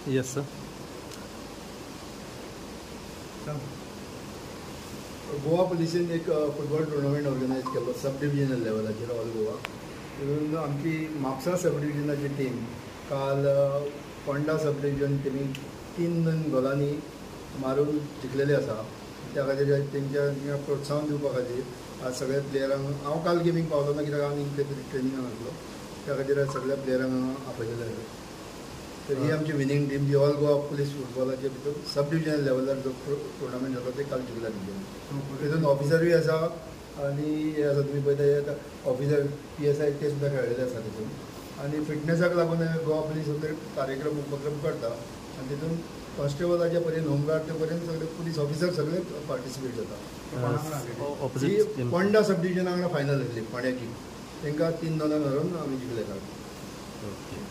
Yes, sir. Goa पुलिसेन एक football tournament organise केलो sub divisional लेवलाचेर all Goa. तितून आमची म्हापसा सब डिविजनाची टीम काल फोंडा सब डिविजन टिमीक 3 गोलांनी मारून जिखलेली आसा. त्या खातीर तेंच्या प्रोत्साहन दिवपा खातीर आज सगळ्या प्लेयरांक हांव काल गेमीक पावलो ना कित्याक हांव इतले तरी ट्रेनिंगाक आसलो. त्या खातीर सगळ्या प्लेयरांक आपयलेले आहे. तर ही आमची विनींग टीम जी ऑल गोवा पुलीस फुटबॉलाचे भितर सब डिविजनल लेवलार जो टुर्नामेंट जाता ते काल जिखला तेंच्यानी. तितून ऑफिसरूय आसा आनी हे आसा तुमी पळयता ऑफिसर PSI ते सुद्दां खेळलेले आसा तितून. आनी फिटनेसाक लागून गोवा पुलीस कार्यक्रम उपक्रम करता आनी तितून कॉन्स्टेबलाचे पर्यंत होमगार्ड ते पर्यंत सगळे पुलीस ऑफिसर सगळे पार्टिसिपेट जाता. जी फोंडा सब डिविजना वांगडा फायनल जातली फोंड्याची तांकां 3-2 हरोवन आमी जिखले काल. Okay.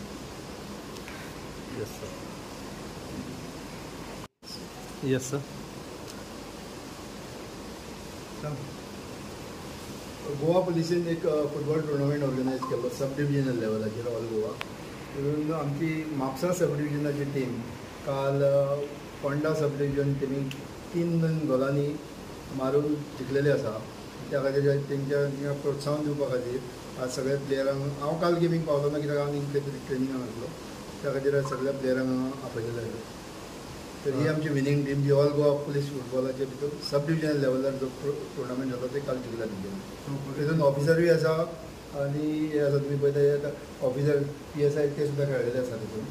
Yes, sir. Yes, sir. Goa पुलिसेन एक फुटबॉल टुर्नामेंट ऑर्गनायज केलो सब डिविजनल लेवलाचेर ऑल गोवा. तितून आमची म्हापसा सब डिविजनाची टीम काल फोंडा सब डिविजन टिमीक 3 गोलांनी मारून जिखलेली आसा. त्या खातीर तेंच्या प्रोत्साहन दिवपा खातीर आज सगळ्या प्लेयरांक हांव काल गेमीक पावलो ना कित्याक हांव इतले तरी ट्रेनिंगाक आसलो. त्या खातीर सगळ्या प्लेयरांक आपयलेले आहे. तर ही आमची विनींग टीम जी ऑल गोवा पुलीस फुटबॉलाचे भितर सब डिविजनल लेवलार जो टुर्नामेंट जाता ते काल जिखला तेंच्यानी. तितून ऑफिसरूय आसा आनी हे आसा तुमी पळयता ऑफिसर PSI ते सुद्दां खेळलेले आसा तितून.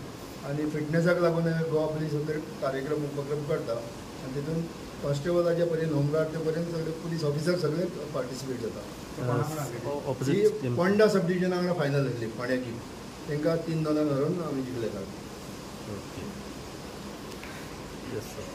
आनी फिटनेसाक लागून गोवा पुलीस कार्यक्रम उपक्रम करता आनी तितून कॉन्स्टेबलाचे पर्यंत होमगार्ड ते पर्यंत सगळे पुलीस ऑफिसर सगळे पार्टिसिपेट जाता. जी फोंडा सब डिविजना वांगडा फायनल जातली फोंड्याची तांकां 3-2 हरोवन आमी जिखले काल. Okay. Yes, sir.